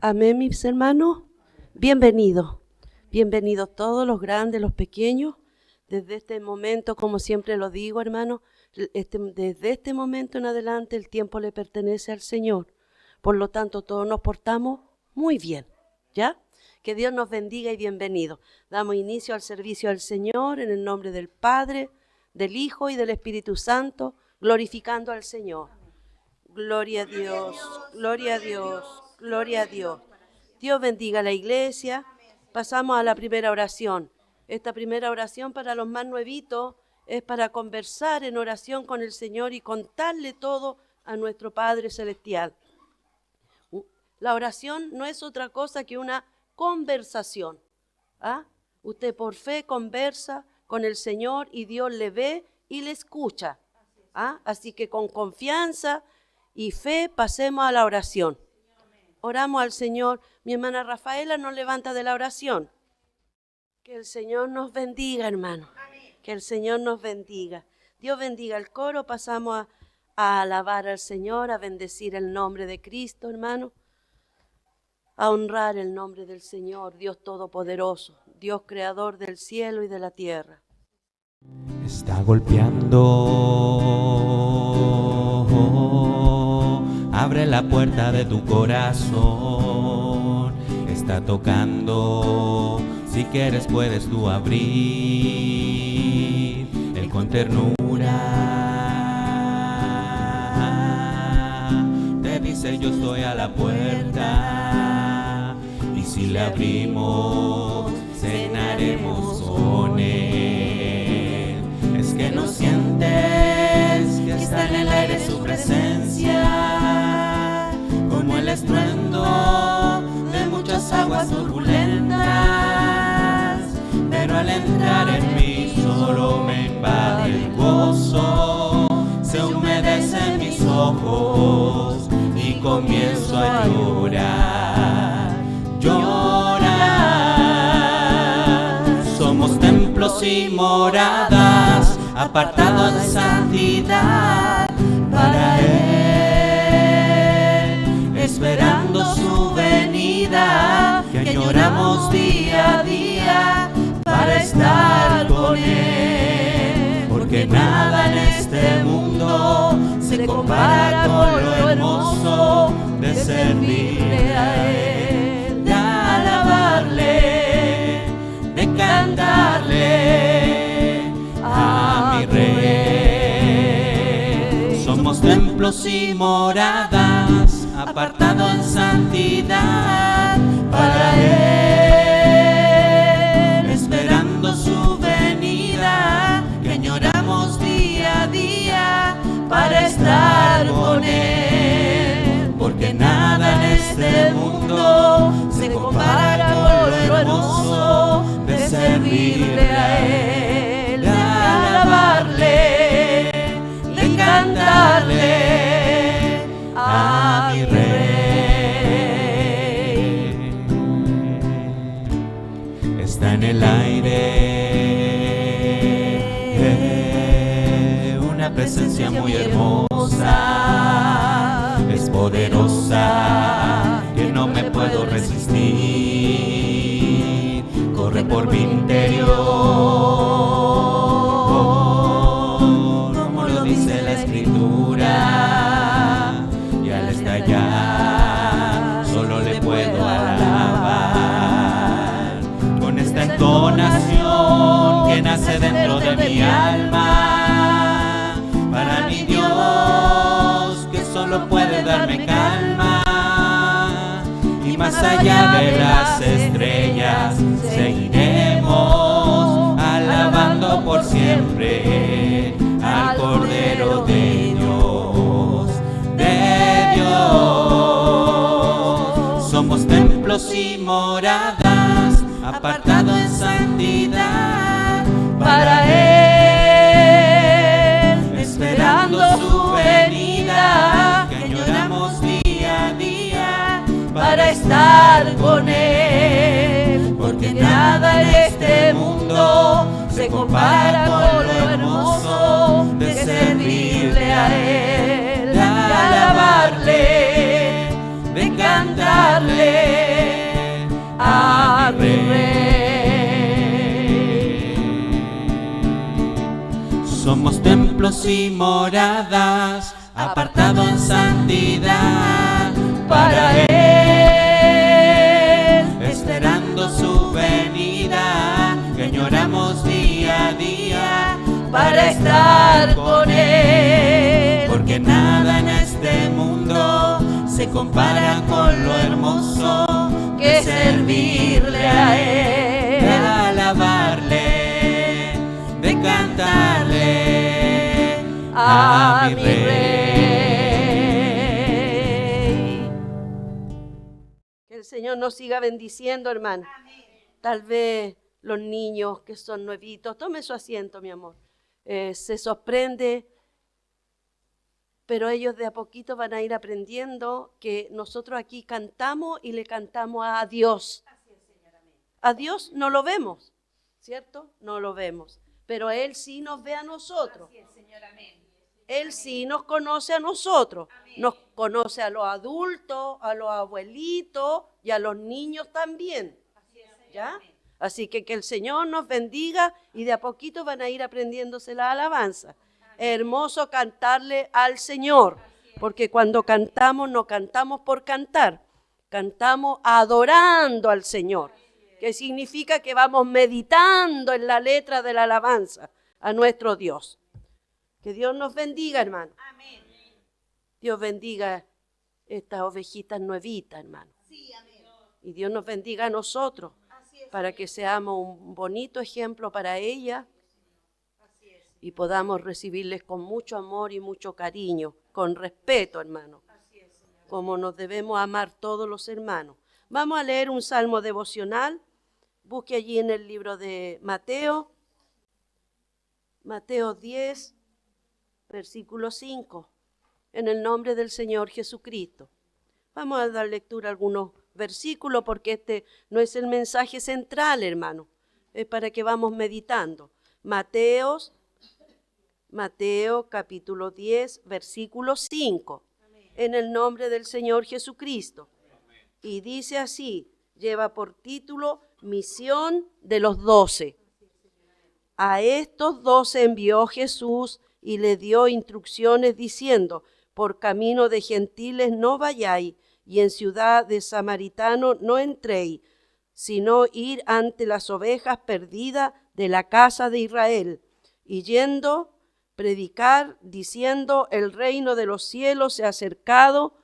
Amén, mis hermanos. Bienvenidos. Bienvenidos todos, los grandes, los pequeños. Desde este momento, como siempre lo digo, hermanos, desde este momento en adelante el tiempo le pertenece al Señor. Por lo tanto, todos nos portamos muy bien, ¿ya? Que Dios nos bendiga y bienvenidos. Damos inicio al servicio al Señor en el nombre del Padre, del Hijo y del Espíritu Santo, glorificando al Señor. Gloria a Dios, gloria a Dios, gloria a Dios. Dios bendiga a la iglesia. Pasamos a la primera oración. Esta primera oración para los más nuevitos es para conversar en oración con el Señor y contarle todo a nuestro Padre Celestial. La oración no es otra cosa que una conversación. Usted por fe conversa con el Señor y Dios le ve y le escucha. Así que con confianza y fe pasemos a la oración. Oramos al Señor. Mi hermana Rafaela nos levanta de la oración. Que el Señor nos bendiga, hermano. Que el Señor nos bendiga. Dios bendiga el coro. Pasamos a alabar al Señor, a bendecir el nombre de Cristo, hermano. A honrar el nombre del Señor, Dios Todopoderoso, Dios Creador del cielo y de la tierra. Está golpeando, abre la puerta de tu corazón. Está tocando, si quieres puedes tú abrir. Él con ternura te dice: yo estoy a la puerta. Y si le abrimos, cenaremos con Él. Es que no sientes que está en el aire su presencia, como el estruendo de muchas aguas turbulentas. Pero al entrar en mí solo me invade el gozo, se humedecen mis ojos y comienzo a llorar. Somos templos y moradas, apartados de santidad para Él, esperando su venida, que añoramos día a día para estar con Él. Porque nada en este mundo se compara con lo hermoso de servirle a Él, de alabarle, de cantarle a mi Rey. Somos templos y moradas, apartados en santidad para Él, esperando su venida, que añoramos día a día para estar con Él. Porque nada en este mundo se compara con lo hermoso de servirle a Él, de alabarle, de cantarle a mi Rey. Está en el aire una presencia muy hermosa, es poderosa, que no me puedo resistir. Corre por mi interior, como lo dice la Escritura, y al estallar solo le puedo alabar con esta entonación que nace dentro de mi alma. Para mi Dios, que solo puede darme calma, y más allá de las estrellas seguiremos alabando por siempre al Cordero de Dios, de Dios. Somos templos y moradas, apartados en santidad para Él, esperando su venida, que añoramos día a día para estar con Él. Porque nada en este mundo se compara con lo hermoso de servirle a Él, de alabarle, de cantarle templos y moradas, apartado en santidad para Él, esperando su venida, que añoramos día a día para estar con Él. Porque nada en este mundo se compara con lo hermoso que es servirle a Él, de alabarle, de cantarle a mi Rey. Que el Señor nos siga bendiciendo, hermano. Tal vez los niños que son nuevitos, tome su asiento, mi amor. Se sorprende, pero ellos de a poquito van a ir aprendiendo que nosotros aquí cantamos y le cantamos a Dios. A Dios no lo vemos, ¿cierto? No lo vemos, pero Él sí nos ve a nosotros. Él sí nos conoce a nosotros, nos conoce a los adultos, a los abuelitos y a los niños también, ¿ya? Así que el Señor nos bendiga y de a poquito van a ir aprendiéndose la alabanza. Es hermoso cantarle al Señor, porque cuando cantamos no cantamos por cantar, cantamos adorando al Señor, que significa que vamos meditando en la letra de la alabanza a nuestro Dios. Que Dios nos bendiga, hermano. Amén. Dios bendiga estas ovejitas nuevitas, hermano. Sí, amén. Y Dios nos bendiga a nosotros, para que seamos un bonito ejemplo para ella y podamos recibirles con mucho amor y mucho cariño, con respeto, hermano, como nos debemos amar todos los hermanos. Vamos a leer un salmo devocional. Busque allí en el libro de Mateo, Mateo 10, versículo 5, en el nombre del Señor Jesucristo. Vamos a dar lectura a algunos versículos porque este no es el mensaje central, hermano. Es para que vamos meditando. Mateo capítulo 10, versículo 5. Amén. En el nombre del Señor Jesucristo. Amén. Y dice así, lleva por título Misión de los 12. A estos 12 envió Jesús y le dio instrucciones diciendo, por camino de gentiles no vayáis, y en ciudad de samaritanos no entréis, sino ir ante las ovejas perdidas de la casa de Israel, y yendo, predicar, diciendo, el reino de los cielos se ha acercado,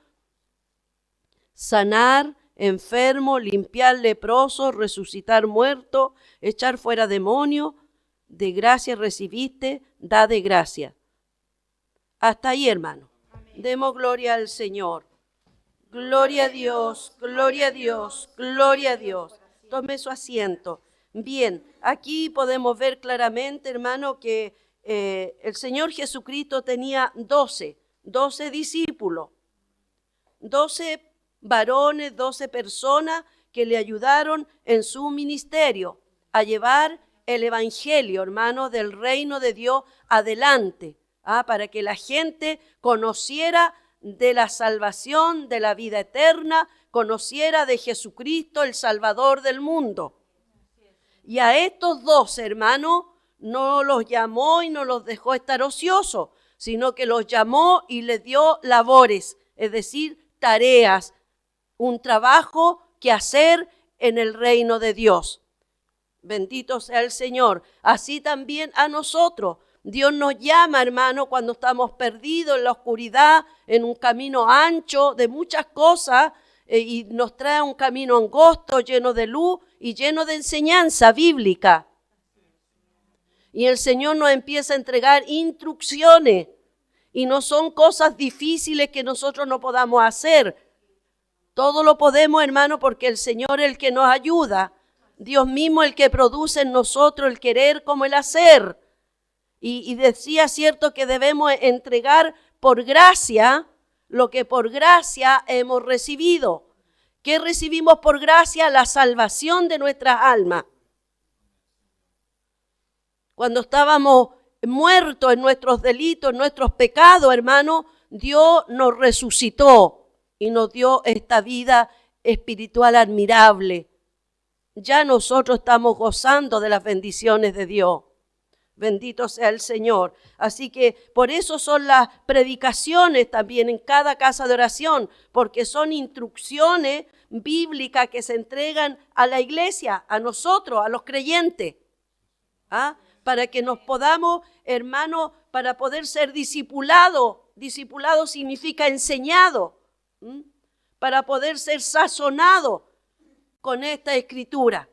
sanar enfermo, limpiar leproso, resucitar muerto, echar fuera demonios, de gracia recibiste, da de gracia. Hasta ahí, hermano. Amén. Demos gloria al Señor. Gloria a Dios, gloria a Dios, gloria a Dios. Tome su asiento. Bien, aquí podemos ver claramente, hermano, que el Señor Jesucristo tenía 12 discípulos, 12 varones, 12 personas que le ayudaron en su ministerio a llevar el evangelio, hermano, del reino de Dios adelante, para que la gente conociera de la salvación, de la vida eterna, conociera de Jesucristo, el Salvador del mundo. Y a estos 12, hermanos, no los llamó y no los dejó estar ociosos, sino que los llamó y les dio labores, es decir, tareas, un trabajo que hacer en el reino de Dios. Bendito sea el Señor. Así también a nosotros. Dios nos llama, hermano, cuando estamos perdidos en la oscuridad, en un camino ancho de muchas cosas, y nos trae un camino angosto, lleno de luz y lleno de enseñanza bíblica. Y el Señor nos empieza a entregar instrucciones, y no son cosas difíciles que nosotros no podamos hacer. Todo lo podemos, hermano, porque el Señor es el que nos ayuda. Dios mismo el que produce en nosotros el querer como el hacer. Y decía, cierto, que debemos entregar por gracia lo que por gracia hemos recibido. ¿Qué recibimos por gracia? La salvación de nuestras almas. Cuando estábamos muertos en nuestros delitos, en nuestros pecados, hermano, Dios nos resucitó y nos dio esta vida espiritual admirable. Ya nosotros estamos gozando de las bendiciones de Dios. Bendito sea el Señor. Así que por eso son las predicaciones también en cada casa de oración, porque son instrucciones bíblicas que se entregan a la iglesia, a nosotros, a los creyentes. ¿Ah? Para que nos podamos, hermanos, para poder ser discipulados. Discipulado significa enseñado. Para poder ser sazonado con esta escritura.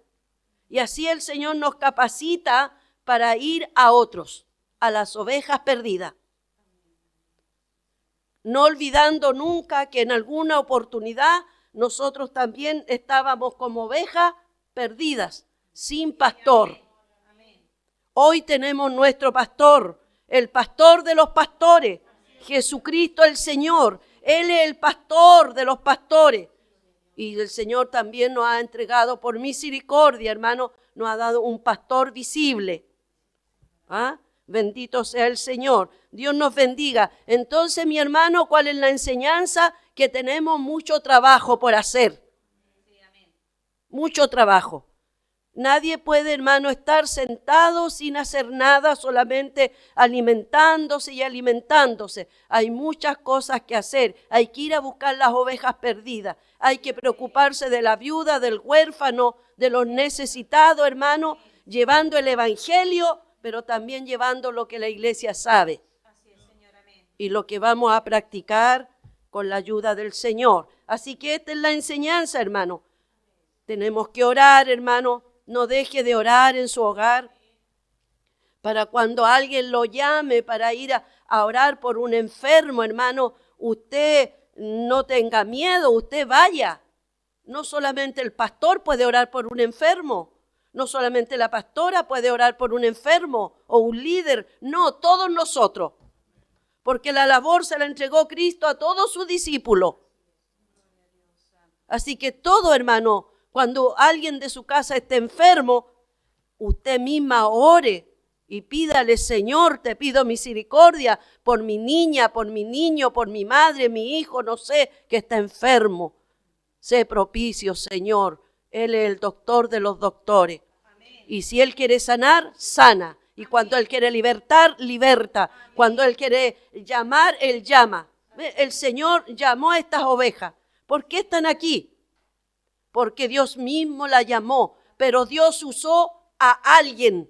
Y así el Señor nos capacita para ir a otros, a las ovejas perdidas. No olvidando nunca que en alguna oportunidad nosotros también estábamos como ovejas perdidas, sin pastor. Hoy tenemos nuestro pastor, el pastor de los pastores, Jesucristo el Señor. Él es el pastor de los pastores. Y el Señor también nos ha entregado por misericordia, hermano, nos ha dado un pastor visible. ¿Ah? Bendito sea el Señor. Dios nos bendiga. Entonces, mi hermano, ¿cuál es la enseñanza? Que tenemos mucho trabajo por hacer. Mucho trabajo. Nadie puede, hermano, estar sentado sin hacer nada, solamente alimentándose y alimentándose. Hay muchas cosas que hacer. Hay que ir a buscar las ovejas perdidas. Hay que preocuparse de la viuda, del huérfano, de los necesitados, hermano, llevando el evangelio, pero también llevando lo que la iglesia sabe. Así es, Señor, amén. Y lo que vamos a practicar con la ayuda del Señor. Así que esta es la enseñanza, hermano. Tenemos que orar, hermano. No deje de orar en su hogar. Para cuando alguien lo llame para ir a orar por un enfermo, hermano, usted no tenga miedo, usted vaya. No solamente el pastor puede orar por un enfermo. No solamente la pastora puede orar por un enfermo o un líder. No, todos nosotros. Porque la labor se la entregó Cristo a todos sus discípulos. Así que todo, hermano, cuando alguien de su casa esté enfermo, usted misma ore y pídale: Señor, te pido misericordia por mi niña, por mi niño, por mi madre, mi hijo, no sé, que está enfermo. Sé propicio, Señor. Él es el doctor de los doctores. Amén. Y si Él quiere sanar, sana. Y cuando Él quiere libertar, liberta. Amén. Cuando Él quiere llamar, Él llama. El Señor llamó a estas ovejas. ¿Por qué están aquí? Porque Dios mismo la llamó. Pero Dios usó a alguien.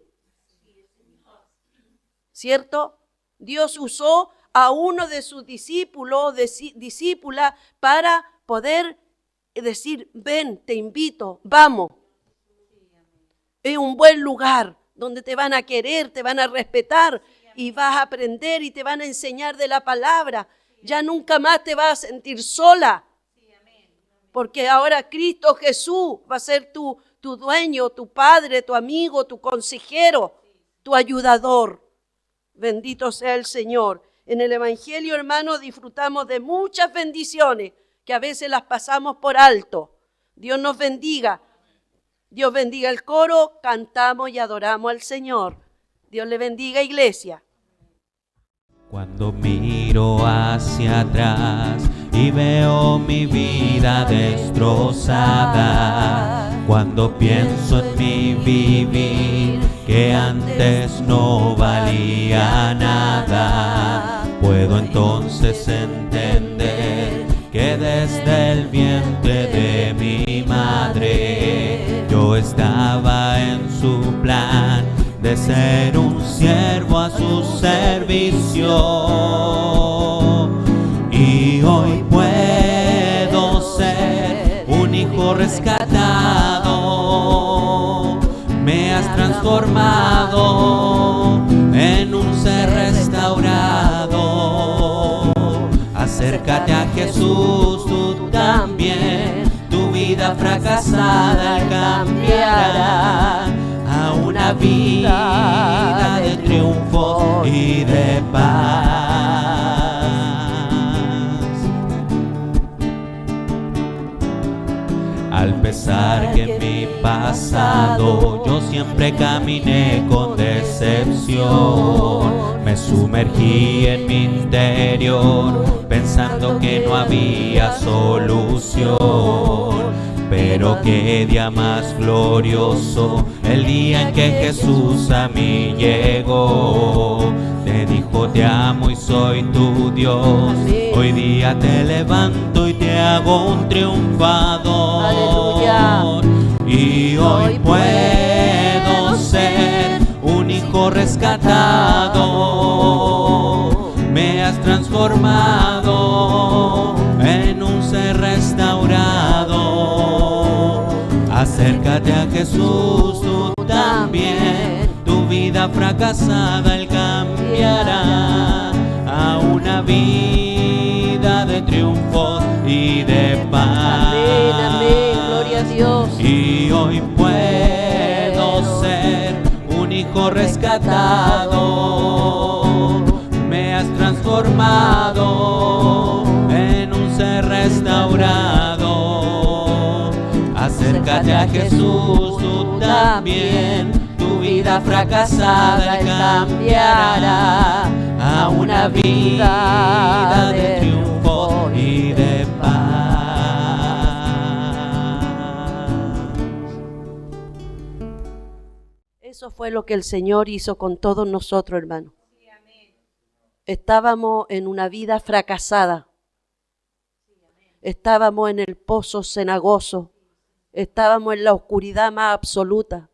¿Cierto? Dios usó a uno de sus discípulos, discípulas, para poder decir: ven, te invito, vamos. Es un buen lugar donde te van a querer, te van a respetar y vas a aprender y te van a enseñar de la palabra. Ya nunca más te vas a sentir sola. Porque ahora Cristo Jesús va a ser tu dueño, tu padre, tu amigo, tu consejero, tu ayudador. Bendito sea el Señor. En el Evangelio, hermano, disfrutamos de muchas bendiciones que a veces las pasamos por alto. Dios nos bendiga. Dios bendiga el coro, cantamos y adoramos al Señor. Dios le bendiga, iglesia. Cuando miro hacia atrás y veo mi vida destrozada, cuando pienso en mi vivir que antes no valía nada, puedo entonces entender que desde el vientre de mi madre yo estaba en su plan de ser un siervo a su servicio. Y hoy puedo ser un hijo rescatado. Me has transformado en un ser restaurado. Acércate a Jesús, tú también. Tu vida fracasada cambiará a una vida de triunfo y de paz. Al pesar que en mi pasado yo siempre caminé con decepción, me sumergí en mi interior pensando que no había solución. Pero qué día más glorioso, el día en que Jesús a mí llegó. Te dijo te amo y soy tu Dios. Hoy día te levanto y te hago un triunfador. Aleluya. Y hoy puedo ser un hijo rescatado. Me has transformado en un ser restaurado. Acércate a Jesús, tú también. Tu vida fracasada Él cambiará a una vida de triunfos y de paz. Amén, amén, gloria a Dios. Y hoy puedo ser un hijo rescatado. Me has transformado en un ser restaurado. Acércate a Jesús, tú también. Tu vida fracasada Él cambiará a una vida de triunfo y de paz. Eso fue lo que el Señor hizo con todos nosotros, hermano. Estábamos en una vida fracasada. Estábamos en el pozo cenagoso. Estábamos en la oscuridad más absoluta.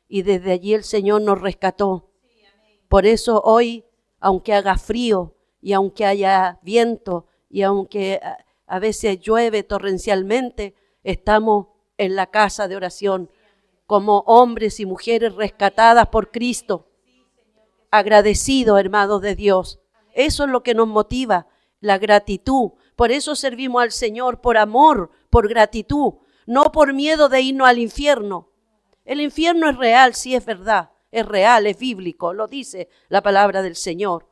Y desde allí el Señor nos rescató. Por eso hoy, aunque haga frío y aunque haya viento y aunque a veces llueve torrencialmente, estamos en la casa de oración como hombres y mujeres rescatadas por Cristo. Agradecidos, hermanos de Dios. Eso es lo que nos motiva, la gratitud. Por eso servimos al Señor, por amor, por gratitud, no por miedo de irnos al infierno. El infierno es real, sí es verdad, es real, es bíblico, lo dice la palabra del Señor.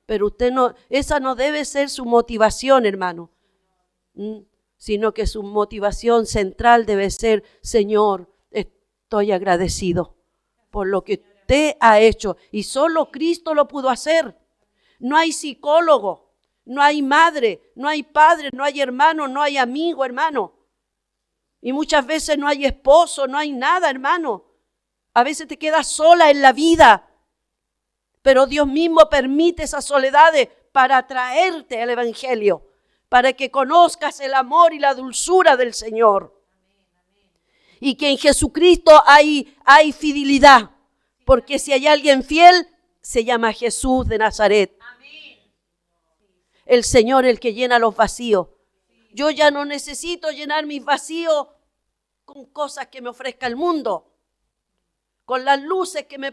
Pero usted no, esa no debe ser su motivación, hermano, sino que su motivación central debe ser, Señor, estoy agradecido por lo que usted ha hecho y solo Cristo lo pudo hacer. No hay psicólogo, no hay madre, no hay padre, no hay hermano, no hay amigo, hermano. Y muchas veces no hay esposo, no hay nada, hermano. A veces te quedas sola en la vida. Pero Dios mismo permite esas soledades para atraerte al Evangelio, para que conozcas el amor y la dulzura del Señor. Y que en Jesucristo hay fidelidad. Porque si hay alguien fiel, se llama Jesús de Nazaret. El Señor, el que llena los vacíos. Yo ya no necesito llenar mis vacíos con cosas que me ofrezca el mundo, con las luces que me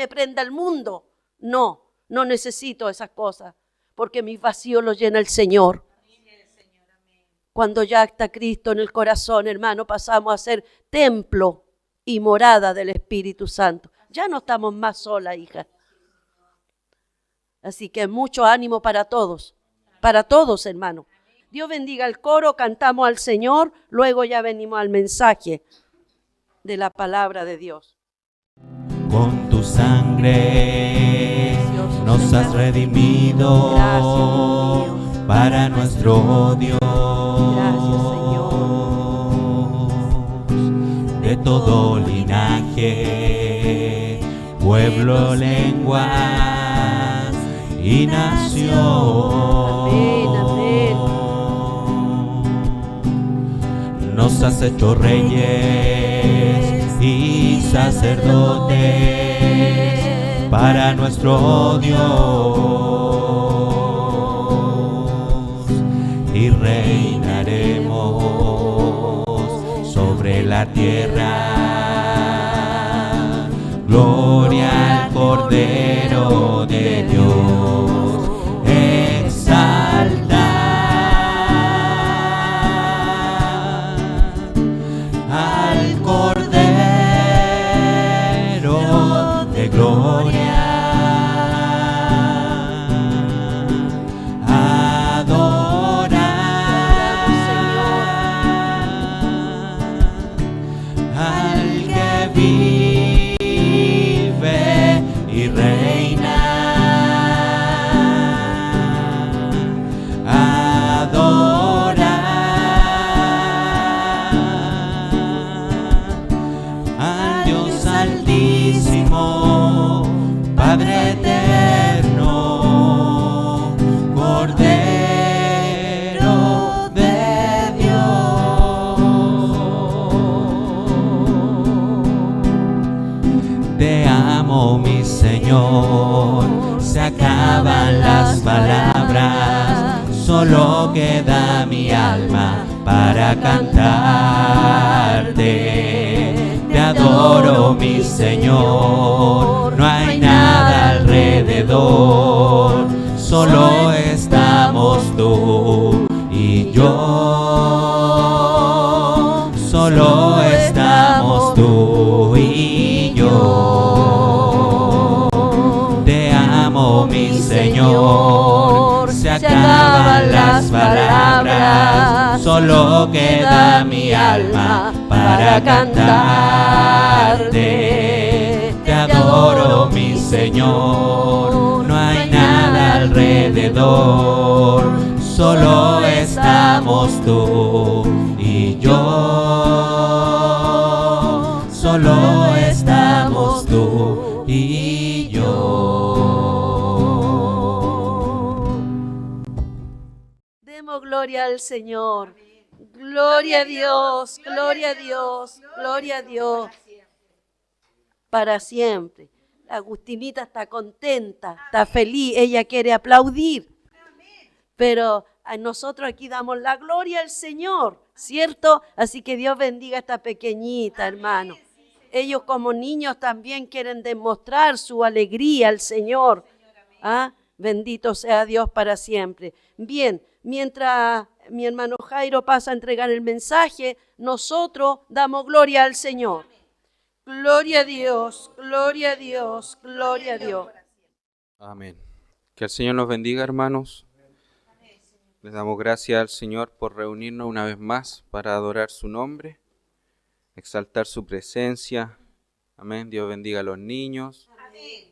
prenda el mundo. No necesito esas cosas, porque mis vacíos los llena el Señor. Cuando ya está Cristo en el corazón, hermano, pasamos a ser templo y morada del Espíritu Santo. Ya no estamos más solas, hija. Así que mucho ánimo para todos, hermano. Dios bendiga el coro, cantamos al Señor, luego ya venimos al mensaje de la palabra de Dios. Con tu sangre nos has redimido. Gracias, para nuestro Dios. Gracias, Señor. De todo linaje, pueblo, lengua y nación. Amén, amén. Nos has hecho reyes y sacerdotes para nuestro Dios, y reinaremos sobre la tierra. Gloria al Cordero de Dios, exalta al Cordero de gloria. Vive y reina para cantarte. Te adoro, mi Señor, no hay nada alrededor, solo estamos tú y yo. Solo estamos tú y yo. Te amo, mi Señor, se acaban las palabras, solo queda mi alma para cantarte. Te adoro, mi Señor, no hay nada alrededor, solo estamos tú y yo. Solo estamos tú y yo. Demos gloria al Señor. Gloria a Dios, gloria a Dios, gloria a Dios. Para siempre. La Agustinita está contenta, está feliz, ella quiere aplaudir. Pero a nosotros aquí damos la gloria al Señor, ¿cierto? Así que Dios bendiga a esta pequeñita, hermano. Ellos como niños también quieren demostrar su alegría al Señor. ¿Ah? Bendito sea Dios para siempre. Bien, mientras mi hermano Jairo pasa a entregar el mensaje, nosotros damos gloria al Señor. Gloria a Dios, gloria a Dios, gloria a Dios. Amén. Que el Señor nos bendiga, hermanos. Les damos gracias al Señor por reunirnos una vez más para adorar su nombre, exaltar su presencia. Amén. Dios bendiga a los niños,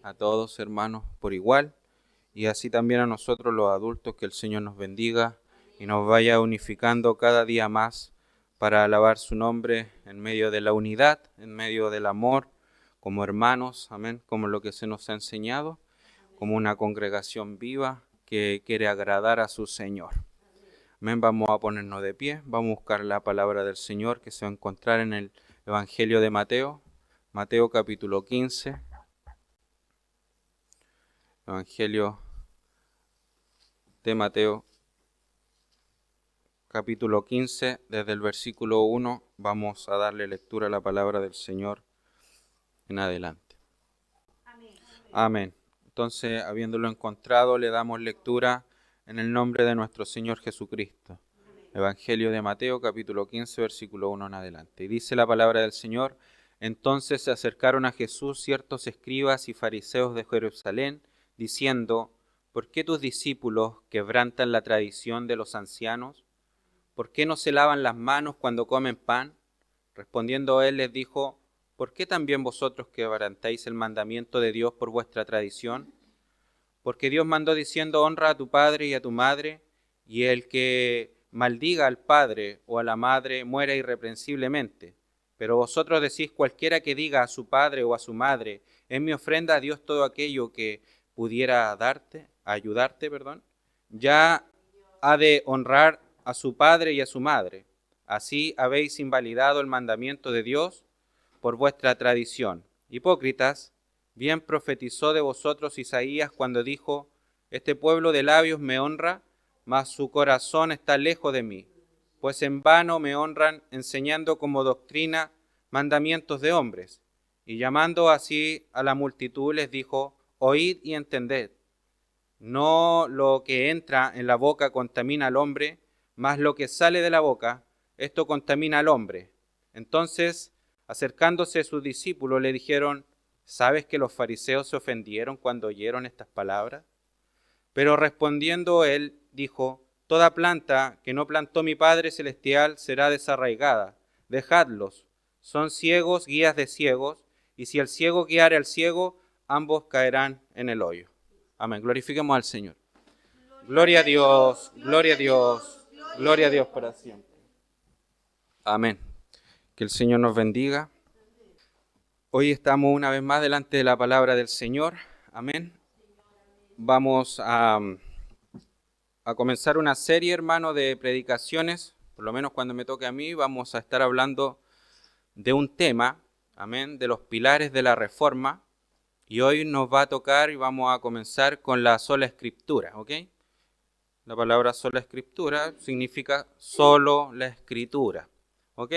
a todos, hermanos, por igual. Y así también a nosotros los adultos, que el Señor nos bendiga y nos vaya unificando cada día más para alabar su nombre en medio de la unidad, en medio del amor, como hermanos, amén, como lo que se nos ha enseñado, como una congregación viva que quiere agradar a su Señor. Amén, vamos a ponernos de pie, vamos a buscar la palabra del Señor que se va a encontrar en el Evangelio de Mateo, Mateo capítulo 15, Evangelio de Mateo capítulo 15, desde el versículo 1, vamos a darle lectura a la palabra del Señor en adelante. Amén. Entonces, habiéndolo encontrado, le damos lectura en el nombre de nuestro Señor Jesucristo. Evangelio de Mateo, capítulo 15, versículo 1 en adelante. Y dice la palabra del Señor: Entonces se acercaron a Jesús ciertos escribas y fariseos de Jerusalén, diciendo: ¿Por qué tus discípulos quebrantan la tradición de los ancianos? ¿Por qué no se lavan las manos cuando comen pan? Respondiendo él les dijo: ¿Por qué también vosotros quebrantáis el mandamiento de Dios por vuestra tradición? Porque Dios mandó diciendo: honra a tu padre y a tu madre, y el que maldiga al padre o a la madre muera irreprensiblemente. Pero vosotros decís: cualquiera que diga a su padre o a su madre: es mi ofrenda a Dios todo aquello que pudiera ayudarte, ya ha de honrar a su padre y a su madre. Así habéis invalidado el mandamiento de Dios por vuestra tradición. Hipócritas, bien profetizó de vosotros Isaías cuando dijo: este pueblo de labios me honra, mas su corazón está lejos de mí, pues en vano me honran enseñando como doctrina mandamientos de hombres. Y llamando así a la multitud les dijo: oíd y entended. No lo que entra en la boca contamina al hombre, mas lo que sale de la boca, esto contamina al hombre. Entonces, acercándose a sus discípulos, le dijeron: ¿sabes que los fariseos se ofendieron cuando oyeron estas palabras? Pero respondiendo él, dijo: toda planta que no plantó mi Padre Celestial será desarraigada. Dejadlos, son ciegos, guías de ciegos, y si el ciego guiare al ciego, ambos caerán en el hoyo. Amén. Glorifiquemos al Señor. Gloria a Dios, gloria a Dios, gloria a Dios para siempre. Amén. Que el Señor nos bendiga. Hoy estamos una vez más delante de la palabra del Señor. Amén. Vamos a comenzar una serie, hermano, de predicaciones. Por lo menos cuando me toque a mí, vamos a estar hablando de un tema, amén, de los pilares de la Reforma. Y hoy nos va a tocar y vamos a comenzar con la sola Escritura, ¿ok? La palabra sola escritura significa solo la escritura. ¿Ok?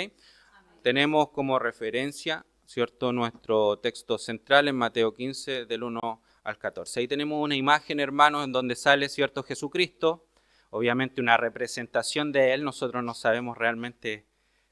Tenemos como referencia, ¿cierto?, nuestro texto central en Mateo 15, del 1 al 14. Ahí tenemos una imagen, hermanos, en donde sale, ¿cierto?, Jesucristo. Obviamente una representación de Él. Nosotros no sabemos realmente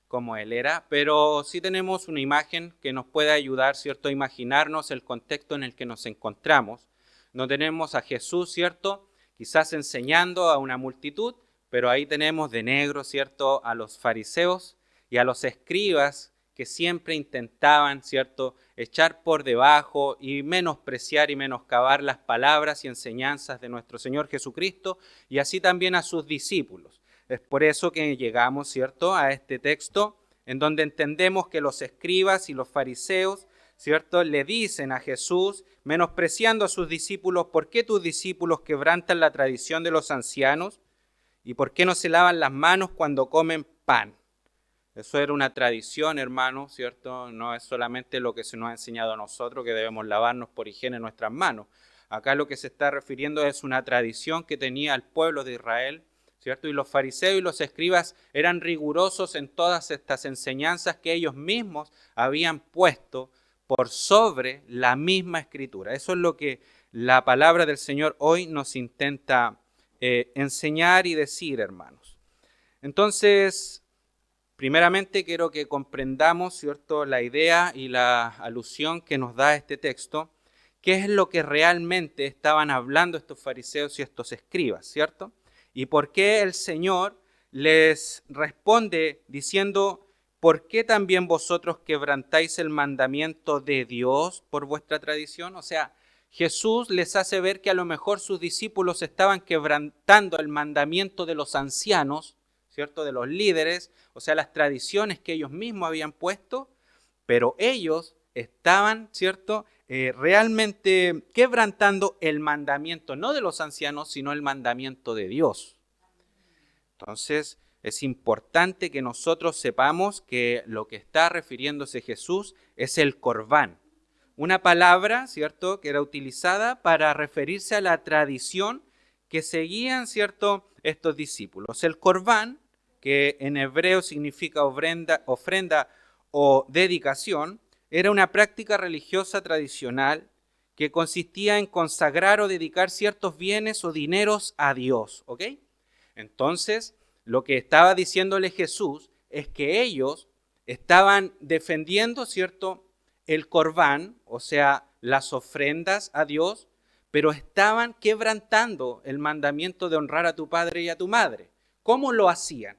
cómo Él era, pero sí tenemos una imagen que nos puede ayudar, ¿cierto?, a imaginarnos el contexto en el que nos encontramos. No tenemos a Jesús, ¿cierto?, quizás enseñando a una multitud, pero ahí tenemos de negro, ¿cierto?, a los fariseos y a los escribas que siempre intentaban, ¿cierto?, echar por debajo y menospreciar y menoscabar las palabras y enseñanzas de nuestro Señor Jesucristo, y así también a sus discípulos. Es por eso que llegamos, ¿cierto?, a este texto en donde entendemos que los escribas y los fariseos, ¿cierto?, le dicen a Jesús, menospreciando a sus discípulos: ¿por qué tus discípulos quebrantan la tradición de los ancianos? ¿Y por qué no se lavan las manos cuando comen pan? Eso era una tradición, hermano, ¿cierto? No es solamente lo que se nos ha enseñado a nosotros, que debemos lavarnos por higiene nuestras manos. Acá lo que se está refiriendo es una tradición que tenía el pueblo de Israel, ¿cierto? Y los fariseos y los escribas eran rigurosos en todas estas enseñanzas que ellos mismos habían puesto por sobre la misma escritura. Eso es lo que la palabra del Señor hoy nos intenta enseñar y decir, hermanos. Entonces, primeramente quiero que comprendamos, ¿cierto?, la idea y la alusión que nos da este texto, qué es lo que realmente estaban hablando estos fariseos y estos escribas, ¿cierto? Y por qué el Señor les responde diciendo: ¿por qué también vosotros quebrantáis el mandamiento de Dios por vuestra tradición? O sea, Jesús les hace ver que a lo mejor sus discípulos estaban quebrantando el mandamiento de los ancianos, ¿cierto?, de los líderes, o sea, las tradiciones que ellos mismos habían puesto, pero ellos estaban, ¿cierto?, realmente quebrantando el mandamiento, no de los ancianos, sino el mandamiento de Dios. Entonces, es importante que nosotros sepamos que lo que está refiriéndose Jesús es el corbán, una palabra, ¿cierto?, que era utilizada para referirse a la tradición que seguían, ¿cierto?, estos discípulos. El corbán, que en hebreo significa ofrenda o dedicación, era una práctica religiosa tradicional que consistía en consagrar o dedicar ciertos bienes o dineros a Dios, ¿ok? Entonces, lo que estaba diciéndole Jesús es que ellos estaban defendiendo, ¿cierto?, el corbán, o sea, las ofrendas a Dios, pero estaban quebrantando el mandamiento de honrar a tu padre y a tu madre. ¿Cómo lo hacían?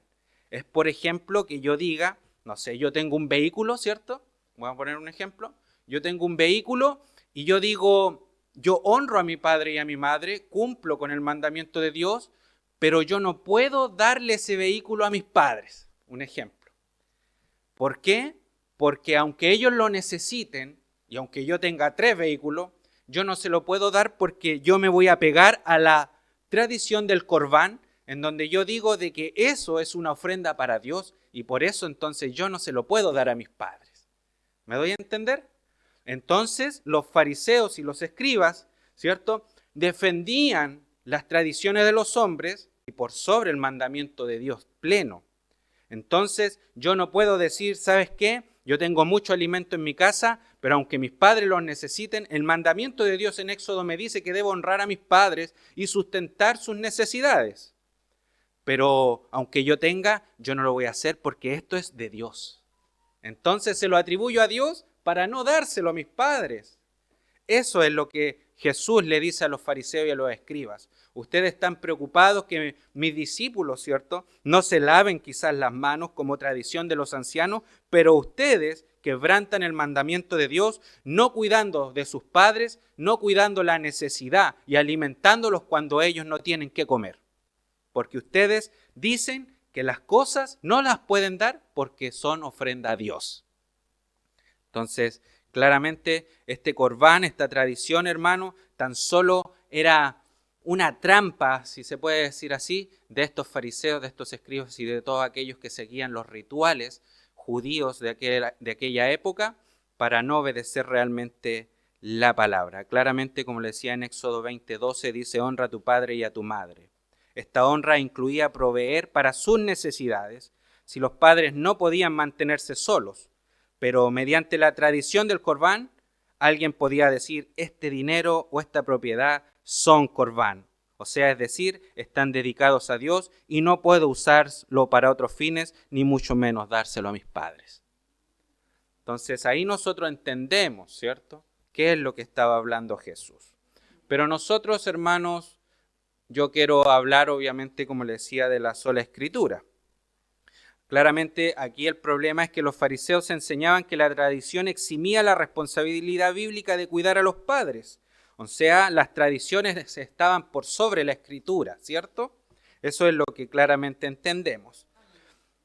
Es, por ejemplo, que yo diga, no sé, yo tengo un vehículo, ¿cierto? Voy a poner un ejemplo. Yo tengo un vehículo y yo digo, yo honro a mi padre y a mi madre, cumplo con el mandamiento de Dios, pero yo no puedo darle ese vehículo a mis padres. Un ejemplo. ¿Por qué? Porque aunque ellos lo necesiten, y aunque yo tenga 3 vehículos, yo no se lo puedo dar porque yo me voy a pegar a la tradición del corbán, en donde yo digo de que eso es una ofrenda para Dios, y por eso entonces yo no se lo puedo dar a mis padres. ¿Me doy a entender? Entonces los fariseos y los escribas, ¿cierto?, defendían las tradiciones de los hombres y por sobre el mandamiento de Dios pleno. Entonces yo no puedo decir, ¿sabes qué? Yo tengo mucho alimento en mi casa, pero aunque mis padres lo necesiten, el mandamiento de Dios en Éxodo me dice que debo honrar a mis padres y sustentar sus necesidades. Pero aunque yo tenga, yo no lo voy a hacer porque esto es de Dios. Entonces se lo atribuyo a Dios para no dárselo a mis padres. Eso es lo que Jesús le dice a los fariseos y a los escribas. Ustedes están preocupados que mis discípulos, ¿cierto?, no se laven quizás las manos como tradición de los ancianos, pero ustedes quebrantan el mandamiento de Dios, no cuidando de sus padres, no cuidando la necesidad y alimentándolos cuando ellos no tienen qué comer. Porque ustedes dicen que las cosas no las pueden dar porque son ofrenda a Dios. Entonces, claramente este corbán, esta tradición, hermano, tan solo era una trampa, si se puede decir así, de estos fariseos, de estos escribas y de todos aquellos que seguían los rituales judíos de aquella época para no obedecer realmente la palabra. Claramente, como le decía en Éxodo 20:12, dice: honra a tu padre y a tu madre. Esta honra incluía proveer para sus necesidades si los padres no podían mantenerse solos, pero mediante la tradición del corbán, alguien podía decir, este dinero o esta propiedad son corbán. O sea, es decir, están dedicados a Dios y no puedo usarlo para otros fines, ni mucho menos dárselo a mis padres. Entonces ahí nosotros entendemos, ¿cierto?, qué es lo que estaba hablando Jesús. Pero nosotros, hermanos, yo quiero hablar obviamente, como les decía, de la sola Escritura. Claramente aquí el problema es que los fariseos enseñaban que la tradición eximía la responsabilidad bíblica de cuidar a los padres. O sea, las tradiciones estaban por sobre la Escritura, ¿cierto? Eso es lo que claramente entendemos.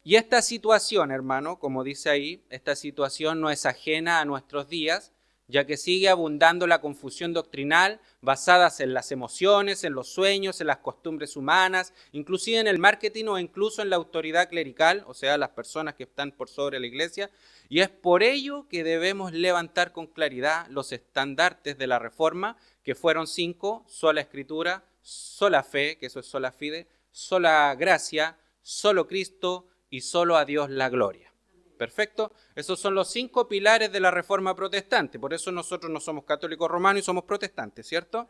Y esta situación, hermano, como dice ahí, esta situación no es ajena a nuestros días, ya que sigue abundando la confusión doctrinal basadas en las emociones, en los sueños, en las costumbres humanas, inclusive en el marketing o incluso en la autoridad clerical, o sea, las personas que están por sobre la iglesia. Y es por ello que debemos levantar con claridad los estandartes de la Reforma, que fueron 5: sola Escritura, sola fe, que eso es sola fide, sola gracia, solo Cristo y solo a Dios la gloria. Perfecto. Esos son los 5 pilares de la Reforma protestante. Por eso nosotros no somos católicos romanos y somos protestantes, ¿cierto?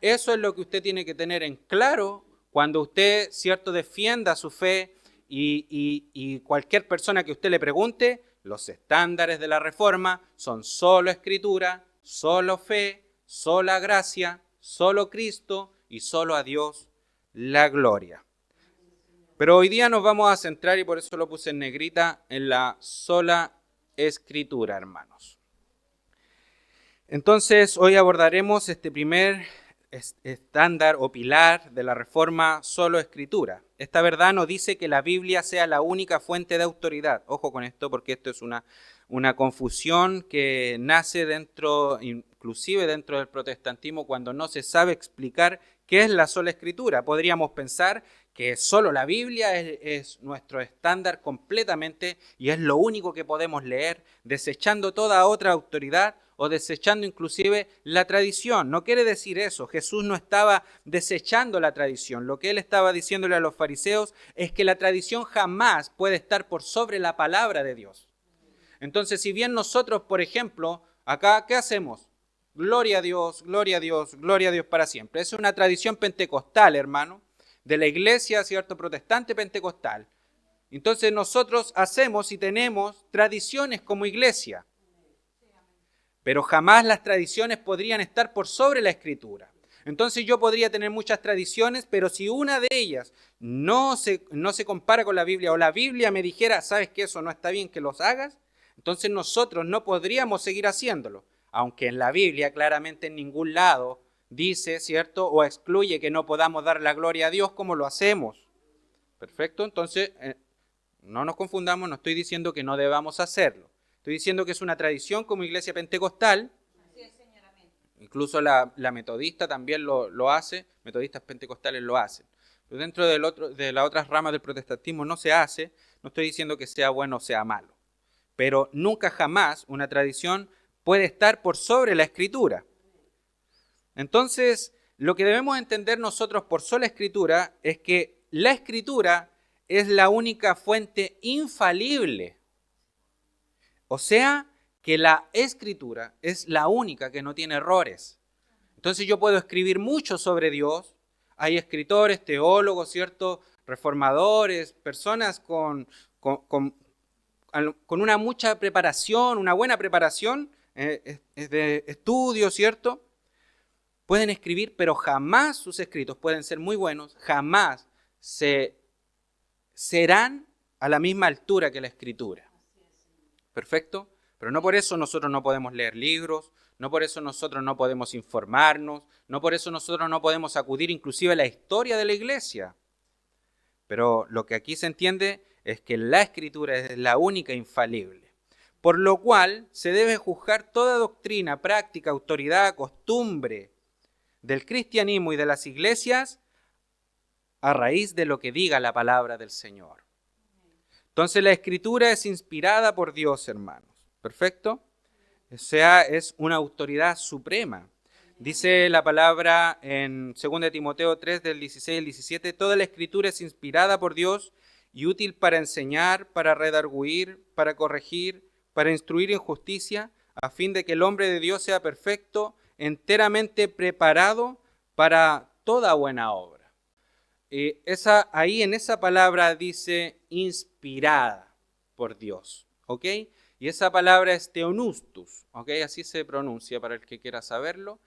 Eso es lo que usted tiene que tener en claro cuando usted, ¿cierto?, defienda su fe y cualquier persona que usted le pregunte, los estándares de la Reforma son solo Escritura, solo fe, sola gracia, solo Cristo y solo a Dios la gloria. Pero hoy día nos vamos a centrar, y por eso lo puse en negrita, en la sola Escritura, hermanos. Entonces, hoy abordaremos este primer estándar o pilar de la Reforma, solo Escritura. Esta verdad no dice que la Biblia sea la única fuente de autoridad. Ojo con esto, porque esto es una confusión que nace inclusive dentro del protestantismo, cuando no se sabe explicar qué es la sola Escritura. Podríamos pensar que solo la Biblia es nuestro estándar completamente y es lo único que podemos leer, desechando toda otra autoridad o desechando inclusive la tradición. No quiere decir eso. Jesús no estaba desechando la tradición. Lo que él estaba diciéndole a los fariseos es que la tradición jamás puede estar por sobre la palabra de Dios. Entonces, si bien nosotros, por ejemplo, acá, ¿qué hacemos? Gloria a Dios, gloria a Dios, gloria a Dios para siempre. Es una tradición pentecostal, hermano, de la iglesia, ¿cierto?, protestante pentecostal. Entonces nosotros hacemos y tenemos tradiciones como iglesia, pero jamás las tradiciones podrían estar por sobre la Escritura. Entonces yo podría tener muchas tradiciones, pero si una de ellas no se compara con la Biblia, o la Biblia me dijera, ¿sabes qué? Eso no está bien que los hagas, entonces nosotros no podríamos seguir haciéndolo. Aunque en la Biblia claramente en ningún lado dice, ¿cierto?, o excluye que no podamos dar la gloria a Dios como lo hacemos. Perfecto, entonces no nos confundamos, no estoy diciendo que no debamos hacerlo. Estoy diciendo que es una tradición como iglesia pentecostal. Así es, señora. Incluso la metodista también lo hace, metodistas pentecostales lo hacen. Pero dentro de las otras ramas del protestantismo no se hace, no estoy diciendo que sea bueno o sea malo. Pero nunca jamás una tradición puede estar por sobre la Escritura. Entonces, lo que debemos entender nosotros por sola Escritura es que la Escritura es la única fuente infalible. O sea, que la Escritura es la única que no tiene errores. Entonces yo puedo escribir mucho sobre Dios. Hay escritores, teólogos, ¿cierto?, reformadores, personas con una mucha preparación, una buena preparación de estudio, ¿cierto? Pueden escribir, pero jamás sus escritos pueden ser muy buenos, jamás serán a la misma altura que la Escritura. ¿Perfecto? Pero no por eso nosotros no podemos leer libros, no por eso nosotros no podemos informarnos, no por eso nosotros no podemos acudir inclusive a la historia de la iglesia. Pero lo que aquí se entiende es que la Escritura es la única infalible. Por lo cual se debe juzgar toda doctrina, práctica, autoridad, costumbre del cristianismo y de las iglesias a raíz de lo que diga la palabra del Señor. Entonces la Escritura es inspirada por Dios, hermanos. ¿Perfecto? O sea, es una autoridad suprema. Dice la palabra en 2 Timoteo 3, del 16 al 17, toda la escritura es inspirada por Dios y útil para enseñar, para redarguir, para corregir, para instruir en justicia, a fin de que el hombre de Dios sea perfecto, enteramente preparado para toda buena obra. Ahí en esa palabra dice inspirada por Dios, ¿ok? Y esa palabra es theonustus, ¿ok? Así se pronuncia para el que quiera saberlo.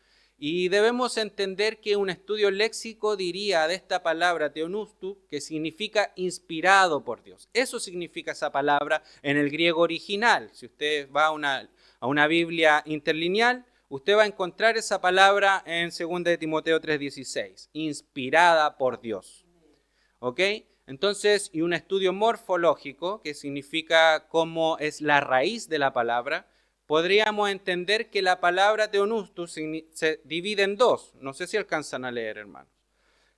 Y debemos entender que un estudio léxico diría de esta palabra theonustus que significa inspirado por Dios. Eso significa esa palabra en el griego original. Si usted va a una Biblia interlineal, usted va a encontrar esa palabra en 2 Timoteo 3:16, inspirada por Dios. ¿Ok? Entonces, y un estudio morfológico, que significa cómo es la raíz de la palabra, podríamos entender que la palabra theonustus se divide en dos. No sé si alcanzan a leer, hermanos.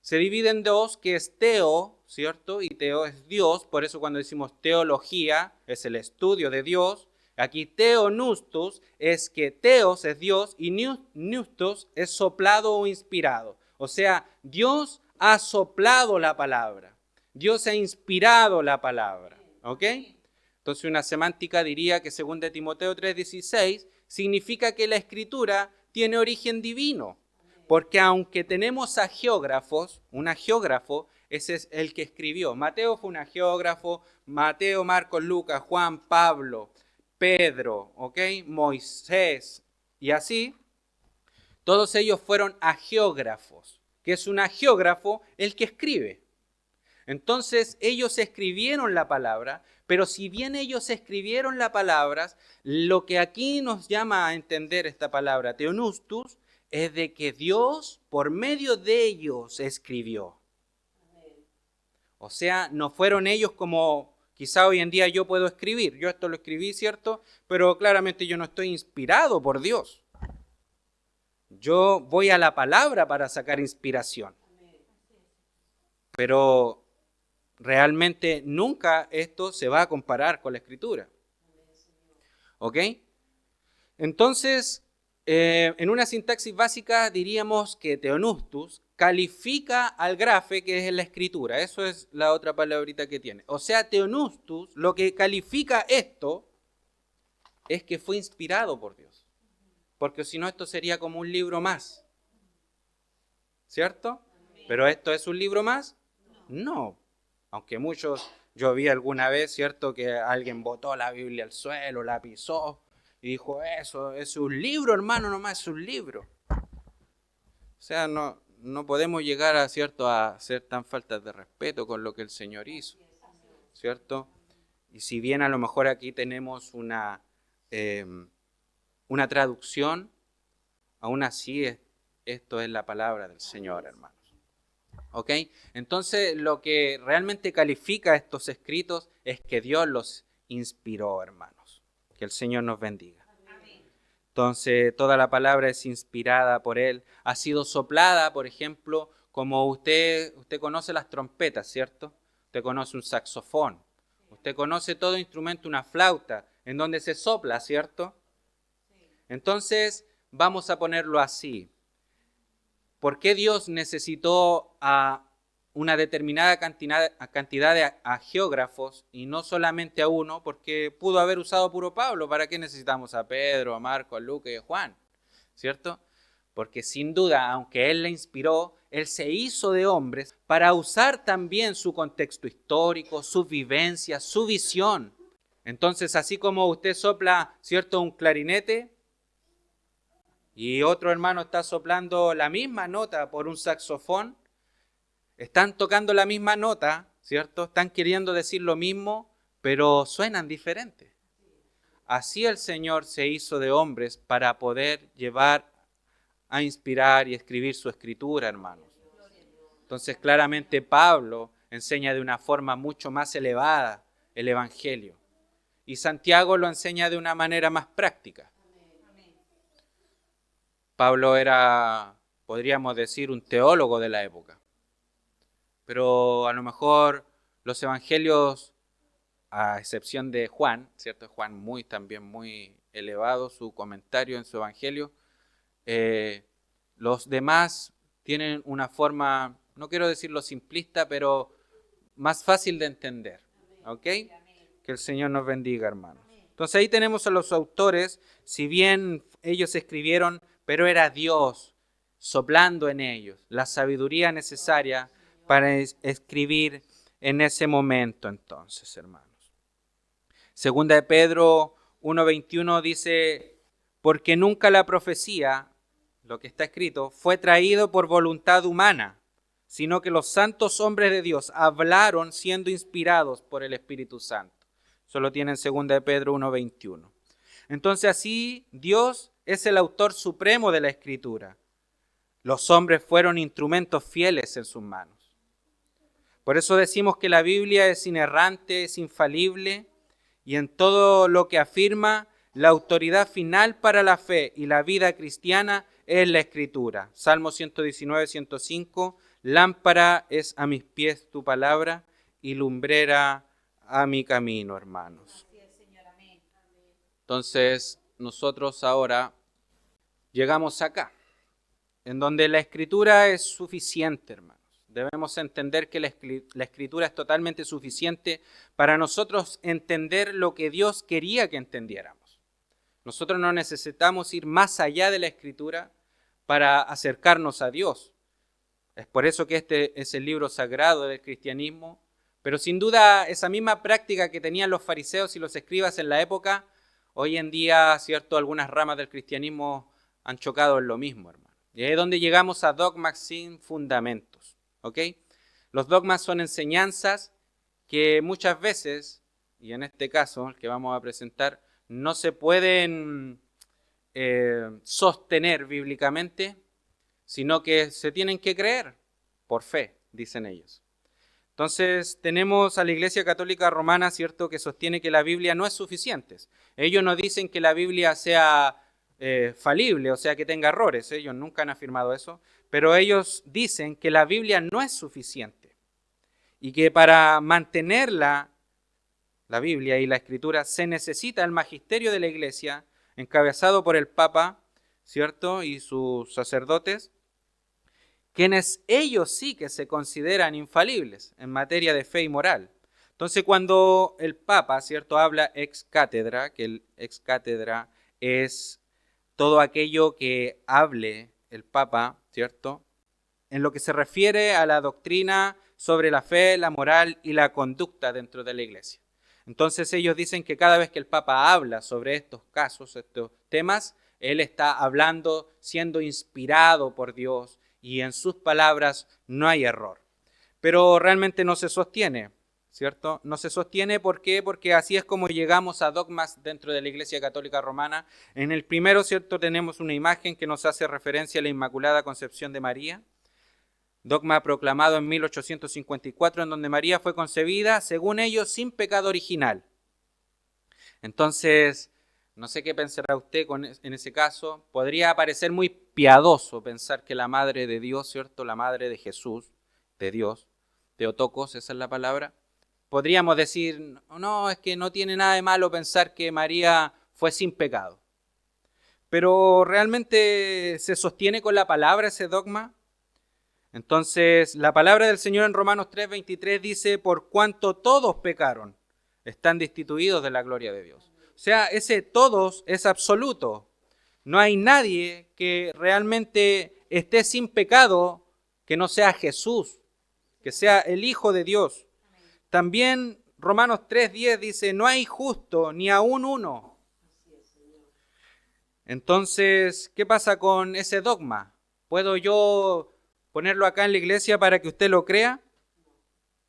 Se divide en dos, que es teo, ¿cierto? Y teo es Dios, por eso cuando decimos teología, es el estudio de Dios. Aquí theonustus es que teos es Dios y nustos es soplado o inspirado. O sea, Dios ha soplado la palabra. Dios ha inspirado la palabra. ¿Ok? Entonces una semántica diría que 2 Timoteo 3:16 significa que la escritura tiene origen divino. Porque aunque tenemos a geógrafos, un geógrafo, ese es el que escribió. Mateo fue un geógrafo, Mateo, Marcos, Lucas, Juan, Pablo, Pedro, ¿ok? Moisés y así. Todos ellos fueron agiógrafos. ¿Qué es un agiógrafo? El que escribe. Entonces ellos escribieron la palabra, pero si bien ellos escribieron la palabra, lo que aquí nos llama a entender esta palabra, theonustus, es de que Dios por medio de ellos escribió. O sea, no fueron ellos como quizá hoy en día yo puedo escribir. Yo esto lo escribí, ¿cierto? Pero claramente yo no estoy inspirado por Dios. Yo voy a la palabra para sacar inspiración. Pero realmente nunca esto se va a comparar con la escritura. ¿Ok? Entonces, en una sintaxis básica diríamos que theonustus califica al grafe, que es la escritura. Eso es la otra palabrita que tiene. O sea, theonustus, lo que califica esto es que fue inspirado por Dios. Porque si no, esto sería como un libro más. ¿Cierto? ¿Pero esto es un libro más? No. Aunque muchos, yo vi alguna vez, ¿cierto? Que alguien botó la Biblia al suelo, la pisó y dijo, eso es un libro, hermano, nomás es un libro. O sea, no podemos llegar a, ¿cierto?, a ser tan faltas de respeto con lo que el Señor hizo, ¿cierto? Y si bien a lo mejor aquí tenemos una traducción, aún así esto es la palabra del Señor, hermanos. ¿Ok? Entonces, lo que realmente califica estos escritos es que Dios los inspiró, hermanos. Que el Señor nos bendiga. Entonces, toda la palabra es inspirada por Él. Ha sido soplada, por ejemplo, como usted conoce las trompetas, ¿cierto? Usted conoce un saxofón. Usted conoce todo instrumento, una flauta, en donde se sopla, ¿cierto? Entonces, vamos a ponerlo así. ¿Por qué Dios necesitó a una determinada cantidad de geógrafos y no solamente a uno? Porque pudo haber usado puro Pablo. ¿Para qué necesitamos a Pedro, a Marco, a Lucas y a Juan? ¿Cierto? Porque sin duda, aunque Él le inspiró, Él se hizo de hombres para usar también su contexto histórico, sus vivencias, su visión. Entonces, así como usted sopla, ¿cierto?, un clarinete, y otro hermano está soplando la misma nota por un saxofón, están tocando la misma nota, ¿cierto? Están queriendo decir lo mismo, pero suenan diferentes. Así el Señor se hizo de hombres para poder llevar a inspirar y escribir su escritura, hermanos. Entonces, claramente Pablo enseña de una forma mucho más elevada el Evangelio. Y Santiago lo enseña de una manera más práctica. Pablo era, podríamos decir, un teólogo de la época. Pero a lo mejor los evangelios, a excepción de Juan, ¿cierto? Juan también muy elevado su comentario en su evangelio, Los demás tienen una forma, no quiero decirlo simplista, pero más fácil de entender. ¿Ok? Que el Señor nos bendiga, hermanos. Entonces ahí tenemos a los autores, si bien ellos escribieron, pero era Dios soplando en ellos la sabiduría necesaria para escribir en ese momento entonces, hermanos. Segunda de Pedro 1:21 dice, porque nunca la profecía, lo que está escrito, fue traído por voluntad humana, sino que los santos hombres de Dios hablaron siendo inspirados por el Espíritu Santo. Eso lo tiene en segunda de Pedro 1:21. Entonces así Dios es el autor supremo de la Escritura. Los hombres fueron instrumentos fieles en sus manos. Por eso decimos que la Biblia es inerrante, es infalible, y en todo lo que afirma, la autoridad final para la fe y la vida cristiana es la Escritura. Salmo 119, 105, lámpara es a mis pies tu palabra y lumbrera a mi camino, hermanos. Entonces, nosotros ahora llegamos acá, en donde la Escritura es suficiente, hermanos. Debemos entender que la Escritura es totalmente suficiente para nosotros entender lo que Dios quería que entendiéramos. Nosotros no necesitamos ir más allá de la Escritura para acercarnos a Dios. Es por eso que este es el libro sagrado del cristianismo, pero sin duda esa misma práctica que tenían los fariseos y los escribas en la época, hoy en día, cierto, algunas ramas del cristianismo han chocado en lo mismo, hermano. Y ahí es donde llegamos a dogmas sin fundamentos, ¿ok? Los dogmas son enseñanzas que muchas veces, y en este caso, el que vamos a presentar, no se pueden sostener bíblicamente, sino que se tienen que creer por fe, dicen ellos. Entonces tenemos a la Iglesia Católica Romana, cierto, que sostiene que la Biblia no es suficiente. Ellos no dicen que la Biblia sea falible, o sea que tenga errores, ellos nunca han afirmado eso, pero ellos dicen que la Biblia no es suficiente y que para mantenerla, la Biblia y la Escritura, se necesita el magisterio de la Iglesia, encabezado por el Papa, ¿cierto? Y sus sacerdotes, quienes ellos sí que se consideran infalibles en materia de fe y moral. Entonces, cuando el Papa, ¿cierto?, habla ex cátedra, que el ex cátedra es todo aquello que hable el Papa, ¿cierto?, en lo que se refiere a la doctrina sobre la fe, la moral y la conducta dentro de la Iglesia. Entonces ellos dicen que cada vez que el Papa habla sobre estos casos, estos temas, él está hablando, siendo inspirado por Dios, y en sus palabras no hay error. Pero realmente no se sostiene, ¿cierto? No se sostiene, ¿por qué? Porque así es como llegamos a dogmas dentro de la Iglesia Católica Romana. En el primero, ¿cierto?, tenemos una imagen que nos hace referencia a la Inmaculada Concepción de María, dogma proclamado en 1854, en donde María fue concebida, según ellos, sin pecado original. Entonces, no sé qué pensará usted en ese caso. Podría parecer muy piadoso pensar que la Madre de Dios, ¿cierto?, la Madre de Jesús, de Dios, Theotokos, esa es la palabra. Podríamos decir, no, es que no tiene nada de malo pensar que María fue sin pecado. Pero ¿realmente se sostiene con la palabra ese dogma? Entonces, la palabra del Señor en Romanos 3:23 dice, por cuanto todos pecaron, están destituidos de la gloria de Dios. O sea, ese todos es absoluto. No hay nadie que realmente esté sin pecado que no sea Jesús, que sea el Hijo de Dios. También Romanos 3:10 dice, no hay justo ni aún uno. Entonces, ¿qué pasa con ese dogma? ¿Puedo yo ponerlo acá en la iglesia para que usted lo crea?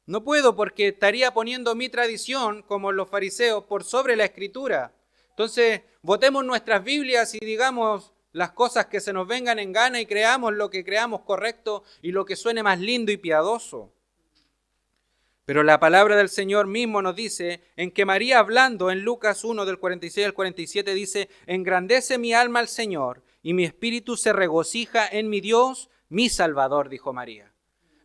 No puedo, porque estaría poniendo mi tradición, como los fariseos, por sobre la Escritura. Entonces, votemos nuestras Biblias y digamos las cosas que se nos vengan en gana y creamos lo que creamos correcto y lo que suene más lindo y piadoso. Pero la palabra del Señor mismo nos dice, en que María, hablando en Lucas 1 del 46 al 47, dice, engrandece mi alma al Señor y mi espíritu se regocija en mi Dios, mi Salvador, dijo María.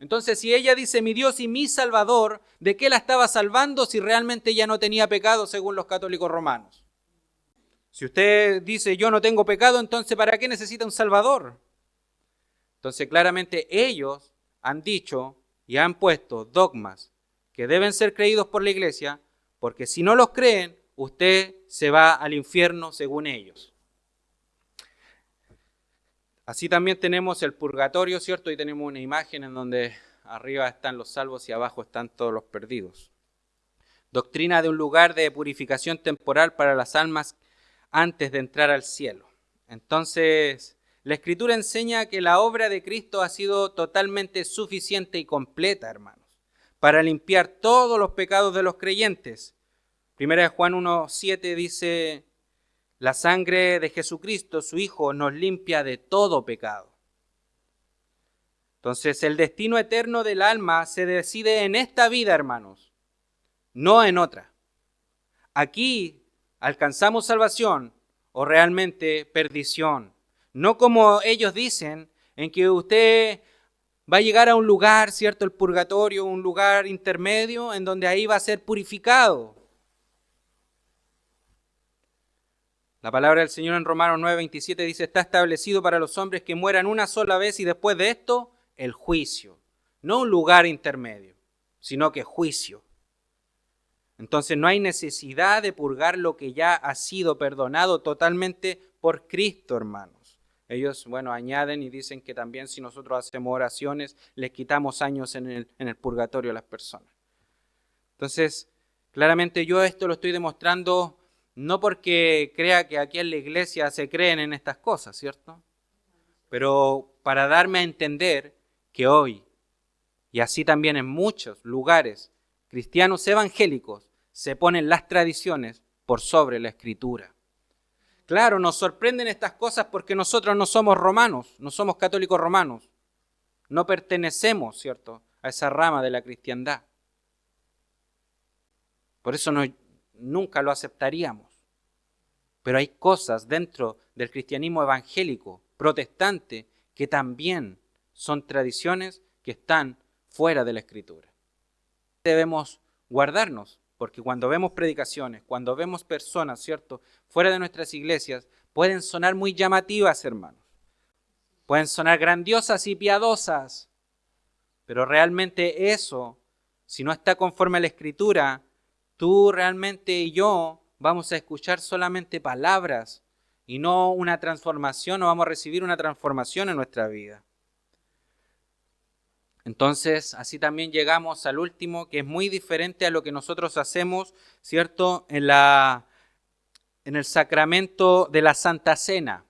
Entonces, si ella dice mi Dios y mi Salvador, ¿de qué la estaba salvando si realmente ella no tenía pecado según los católicos romanos? Si usted dice yo no tengo pecado, entonces ¿para qué necesita un Salvador? Entonces, claramente ellos han dicho y han puesto dogmas que deben ser creídos por la iglesia, porque si no los creen, usted se va al infierno según ellos. Así también tenemos el purgatorio, ¿cierto? Y tenemos una imagen en donde arriba están los salvos y abajo están todos los perdidos. Doctrina de un lugar de purificación temporal para las almas antes de entrar al cielo. Entonces, la Escritura enseña que la obra de Cristo ha sido totalmente suficiente y completa, hermanos, para limpiar todos los pecados de los creyentes. Primera de Juan 1:7 dice: la sangre de Jesucristo, su Hijo, nos limpia de todo pecado. Entonces, el destino eterno del alma se decide en esta vida, hermanos, no en otra. Aquí alcanzamos salvación o realmente perdición. No como ellos dicen, en que usted va a llegar a un lugar, ¿cierto? El purgatorio, un lugar intermedio, en donde ahí va a ser purificado. La palabra del Señor en Romanos 9:27 dice: está establecido para los hombres que mueran una sola vez y después de esto, el juicio. No un lugar intermedio, sino que juicio. Entonces no hay necesidad de purgar lo que ya ha sido perdonado totalmente por Cristo, hermanos. Ellos, añaden y dicen que también si nosotros hacemos oraciones, les quitamos años en el purgatorio a las personas. Entonces, claramente yo esto lo estoy demostrando no porque crea que aquí en la iglesia se creen en estas cosas, ¿cierto? Pero para darme a entender que hoy, y así también en muchos lugares cristianos evangélicos, se ponen las tradiciones por sobre la Escritura. Claro, nos sorprenden estas cosas porque nosotros no somos romanos, no somos católicos romanos. No pertenecemos, ¿cierto?, a esa rama de la cristiandad. Por eso nunca lo aceptaríamos. Pero hay cosas dentro del cristianismo evangélico, protestante, que también son tradiciones que están fuera de la Escritura. Debemos guardarnos, porque cuando vemos predicaciones, cuando vemos personas, ¿cierto?, fuera de nuestras iglesias, pueden sonar muy llamativas, hermanos. Pueden sonar grandiosas y piadosas, pero realmente eso, si no está conforme a la Escritura, tú realmente y yo vamos a escuchar solamente palabras y no una transformación, no vamos a recibir una transformación en nuestra vida. Entonces, así también llegamos al último, que es muy diferente a lo que nosotros hacemos, ¿cierto?, en el sacramento de la Santa Cena.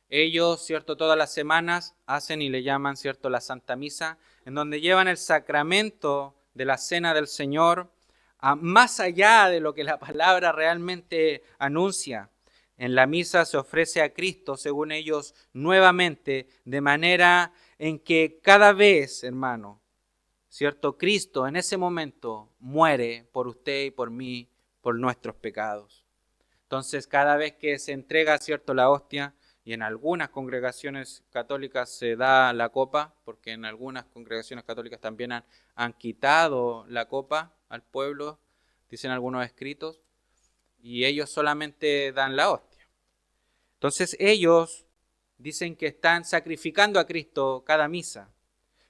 Ellos, ¿cierto?, todas las semanas hacen y le llaman, ¿cierto?, la Santa Misa, en donde llevan el sacramento de la Cena del Señor más allá de lo que la palabra realmente anuncia. En la misa se ofrece a Cristo, según ellos, nuevamente, de manera en que cada vez, hermano, ¿cierto?, Cristo en ese momento muere por usted y por mí, por nuestros pecados. Entonces, cada vez que se entrega, ¿cierto?, la hostia, y en algunas congregaciones católicas se da la copa, porque en algunas congregaciones católicas también han quitado la copa al pueblo, dicen algunos escritos, y ellos solamente dan la hostia. Entonces ellos dicen que están sacrificando a Cristo cada misa,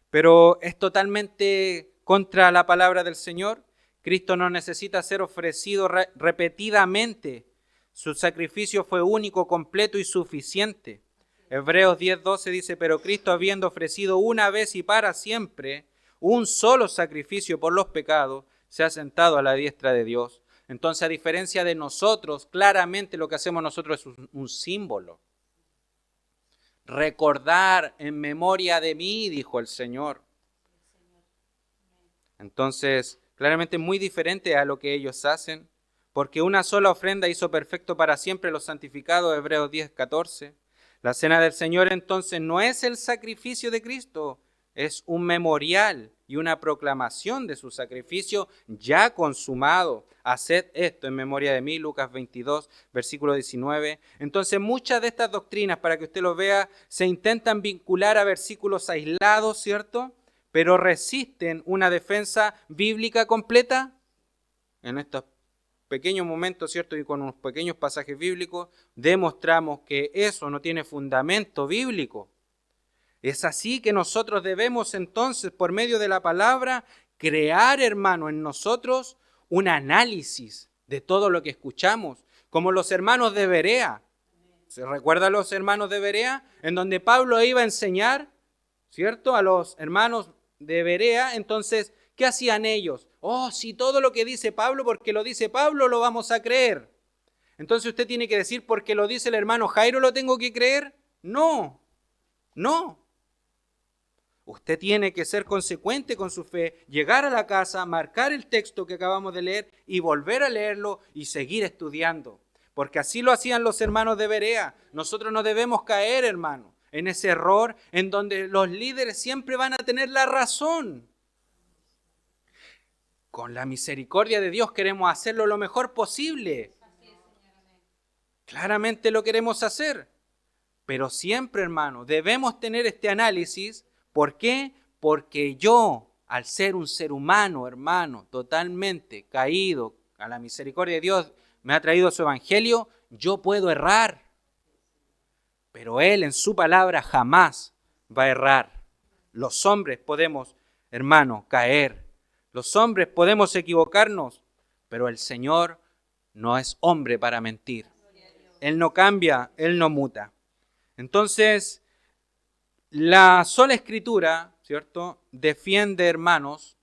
pero es totalmente contra la palabra del Señor. Cristo no necesita ser ofrecido repetidamente. Su sacrificio fue único, completo y suficiente. Hebreos 10:12 dice: pero Cristo, habiendo ofrecido una vez y para siempre un solo sacrificio por los pecados, se ha sentado a la diestra de Dios. Entonces, a diferencia de nosotros, claramente lo que hacemos nosotros es un símbolo. Recordar en memoria de mí, dijo el Señor. Entonces, claramente muy diferente a lo que ellos hacen, porque una sola ofrenda hizo perfecto para siempre los santificados, Hebreos 10:14. La cena del Señor entonces no es el sacrificio de Cristo, es un memorial y una proclamación de su sacrificio ya consumado. Haced esto en memoria de mí, Lucas 22, versículo 19. Entonces muchas de estas doctrinas, para que usted lo vea, se intentan vincular a versículos aislados, ¿cierto?, pero resisten una defensa bíblica completa. En estos pequeños momentos, ¿cierto?, y con unos pequeños pasajes bíblicos, demostramos que eso no tiene fundamento bíblico. Es así que nosotros debemos entonces, por medio de la palabra, crear, hermano, en nosotros un análisis de todo lo que escuchamos, como los hermanos de Berea. ¿Se recuerdan los hermanos de Berea? En donde Pablo iba a enseñar, ¿cierto?, a los hermanos de Berea. Entonces, ¿qué hacían ellos? Oh, si todo lo que dice Pablo, porque lo dice Pablo, lo vamos a creer. Entonces usted tiene que decir, porque lo dice el hermano Jairo, ¿lo tengo que creer? No. Usted tiene que ser consecuente con su fe, llegar a la casa, marcar el texto que acabamos de leer y volver a leerlo y seguir estudiando. Porque así lo hacían los hermanos de Berea. Nosotros no debemos caer, hermano, en ese error en donde los líderes siempre van a tener la razón. Con la misericordia de Dios queremos hacerlo lo mejor posible. Claramente lo queremos hacer. Pero siempre, hermano, debemos tener este análisis. ¿Por qué? Porque yo, al ser un ser humano, hermano, totalmente caído a la misericordia de Dios, me ha traído su evangelio, yo puedo errar. Pero Él en su palabra jamás va a errar. Los hombres podemos, hermano, caer. Los hombres podemos equivocarnos, pero el Señor no es hombre para mentir. Él no cambia, Él no muta. Entonces, la sola Escritura, ¿cierto?, defiende, hermanos,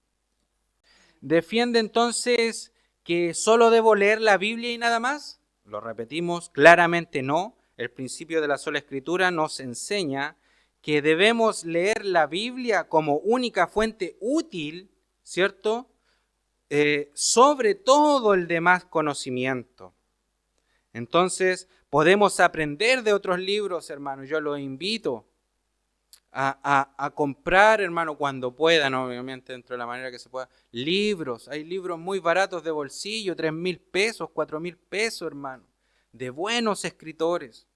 defiende entonces que solo debo leer la Biblia y nada más. Lo repetimos, claramente no. El principio de la sola Escritura nos enseña que debemos leer la Biblia como única fuente útil, ¿cierto?, sobre todo el demás conocimiento. Entonces, podemos aprender de otros libros, hermano. Yo los invito a comprar, hermano, cuando puedan, obviamente dentro de la manera que se pueda, libros. Hay libros muy baratos de bolsillo, 3,000 pesos, 4,000 pesos, hermano, de buenos escritores.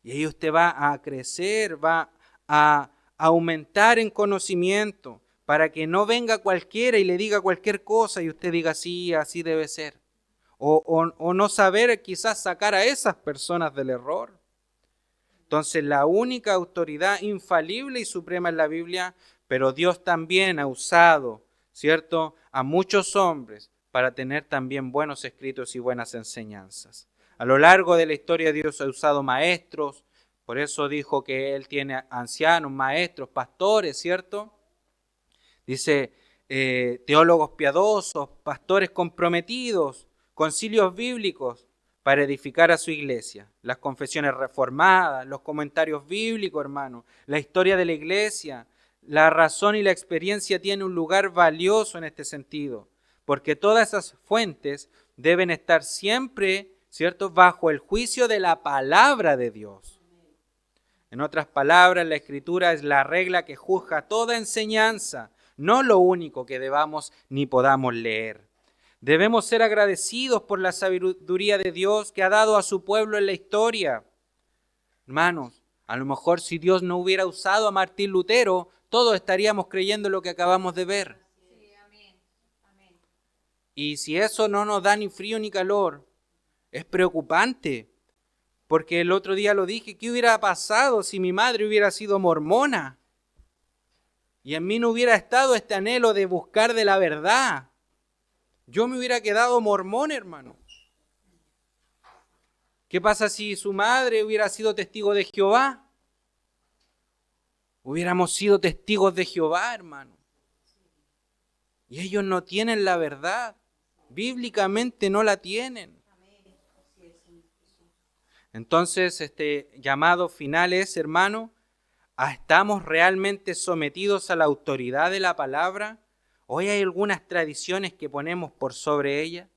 Y ahí usted va a crecer, va a aumentar en conocimiento, para que no venga cualquiera y le diga cualquier cosa y usted diga, sí, así debe ser. O no saber quizás sacar a esas personas del error. Entonces la única autoridad infalible y suprema es la Biblia, pero Dios también ha usado, ¿cierto?, a muchos hombres para tener también buenos escritos y buenas enseñanzas. A lo largo de la historia Dios ha usado maestros, por eso dijo que Él tiene ancianos, maestros, pastores, ¿cierto? Dice, teólogos piadosos, pastores comprometidos, concilios bíblicos para edificar a su iglesia, las confesiones reformadas, los comentarios bíblicos, hermano, la historia de la iglesia. La razón y la experiencia tienen un lugar valioso en este sentido, porque todas esas fuentes deben estar siempre, ¿cierto?, bajo el juicio de la palabra de Dios. En otras palabras, la Escritura es la regla que juzga toda enseñanza, no lo único que debamos ni podamos leer. Debemos ser agradecidos por la sabiduría de Dios que ha dado a su pueblo en la historia. Hermanos, a lo mejor si Dios no hubiera usado a Martín Lutero, todos estaríamos creyendo lo que acabamos de ver. Sí, amén. Amén. Y si eso no nos da ni frío ni calor, es preocupante. Porque el otro día lo dije, ¿qué hubiera pasado si mi madre hubiera sido mormona? Y en mí no hubiera estado este anhelo de buscar de la verdad. Yo me hubiera quedado mormón, hermano. ¿Qué pasa si su madre hubiera sido testigo de Jehová? Hubiéramos sido testigos de Jehová, hermano. Y ellos no tienen la verdad. Bíblicamente no la tienen. Entonces, este llamado final es, hermano, ¿estamos realmente sometidos a la autoridad de la palabra? ¿Hoy hay algunas tradiciones que ponemos por sobre ella?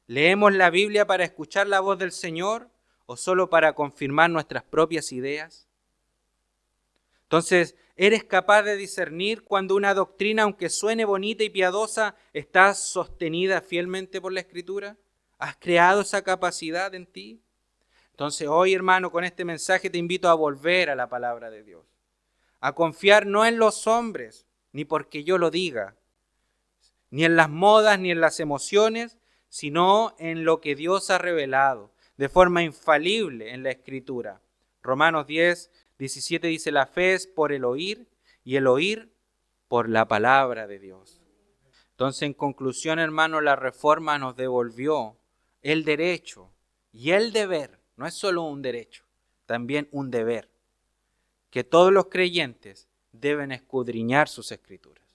¿Leemos la Biblia para escuchar la voz del Señor o solo para confirmar nuestras propias ideas? Entonces, ¿eres capaz de discernir cuando una doctrina, aunque suene bonita y piadosa, está sostenida fielmente por la Escritura? ¿Has creado esa capacidad en ti? Entonces, hoy, hermano, con este mensaje te invito a volver a la palabra de Dios, a confiar no en los hombres, ni porque yo lo diga, ni en las modas, ni en las emociones, sino en lo que Dios ha revelado de forma infalible en la Escritura. Romanos 10, 17 dice, la fe es por el oír y el oír por la palabra de Dios. Entonces, en conclusión, hermano, la Reforma nos devolvió el derecho y el deber, no es solo un derecho, también un deber, que todos los creyentes deben escudriñar sus escrituras.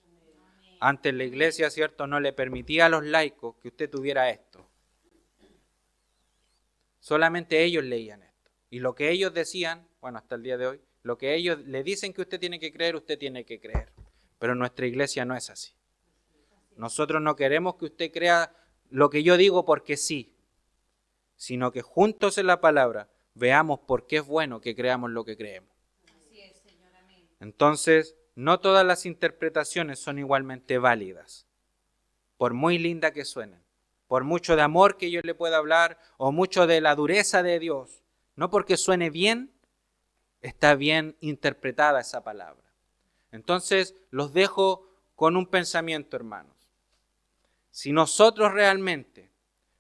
Antes la iglesia, ¿cierto?, no le permitía a los laicos que usted tuviera esto. Solamente ellos leían esto. Y lo que ellos decían, bueno, hasta el día de hoy, lo que ellos le dicen que usted tiene que creer. Pero nuestra iglesia no es así. Nosotros no queremos que usted crea lo que yo digo porque sí, sino que juntos en la palabra veamos por qué es bueno que creamos lo que creemos. Así es, Señor. Amén. Entonces, no todas las interpretaciones son igualmente válidas, por muy linda que suenen, por mucho de amor que yo le pueda hablar o mucho de la dureza de Dios. No porque suene bien, está bien interpretada esa palabra. Entonces, los dejo con un pensamiento, hermanos. Si nosotros realmente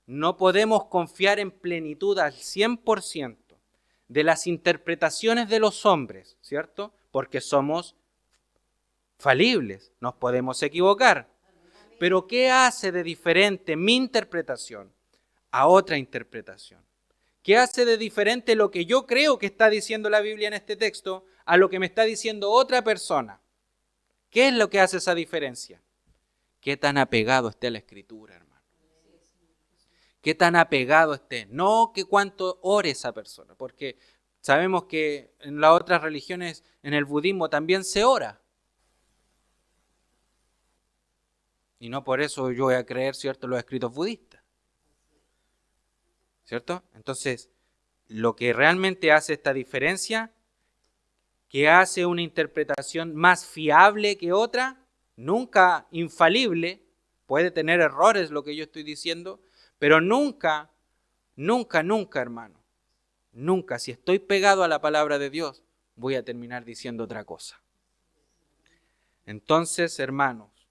no podemos confiar en plenitud al 100% de las interpretaciones de los hombres, ¿cierto? Porque somos falibles, nos podemos equivocar. Pero ¿qué hace de diferente mi interpretación a otra interpretación? ¿Qué hace de diferente lo que yo creo que está diciendo la Biblia en este texto a lo que me está diciendo otra persona? ¿Qué es lo que hace esa diferencia? ¿Qué tan apegado esté a la Escritura, hermano? ¿Qué tan apegado esté? No que cuánto ore esa persona, porque sabemos que en las otras religiones, en el budismo también se ora. Y no por eso yo voy a creer, ¿cierto?, los escritos budistas. ¿Cierto? Entonces, lo que realmente hace esta diferencia, que hace una interpretación más fiable que otra, nunca infalible, puede tener errores lo que yo estoy diciendo, pero nunca, hermano, nunca, si estoy pegado a la palabra de Dios, voy a terminar diciendo otra cosa. Entonces, hermanos,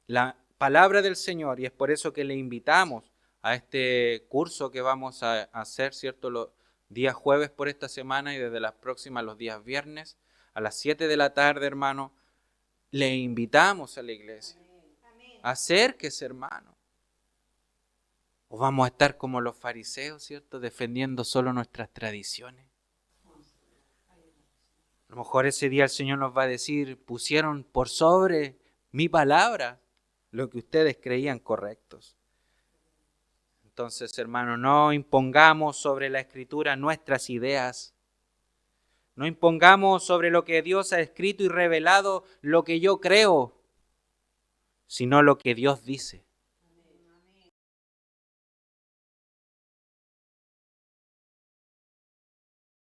la palabra del Señor, y es por eso que le invitamos a este curso que vamos a hacer, ¿cierto?, los días jueves por esta semana y desde las próximas los días viernes a las 7 de la tarde, hermano, le invitamos a la iglesia. Acérquese, hermano. O vamos a estar como los fariseos, ¿cierto?, defendiendo solo nuestras tradiciones. A lo mejor ese día el Señor nos va a decir, pusieron por sobre mi palabra lo que ustedes creían correctos. Entonces, hermano, no impongamos sobre la Escritura nuestras ideas. No impongamos sobre lo que Dios ha escrito y revelado lo que yo creo, sino lo que Dios dice.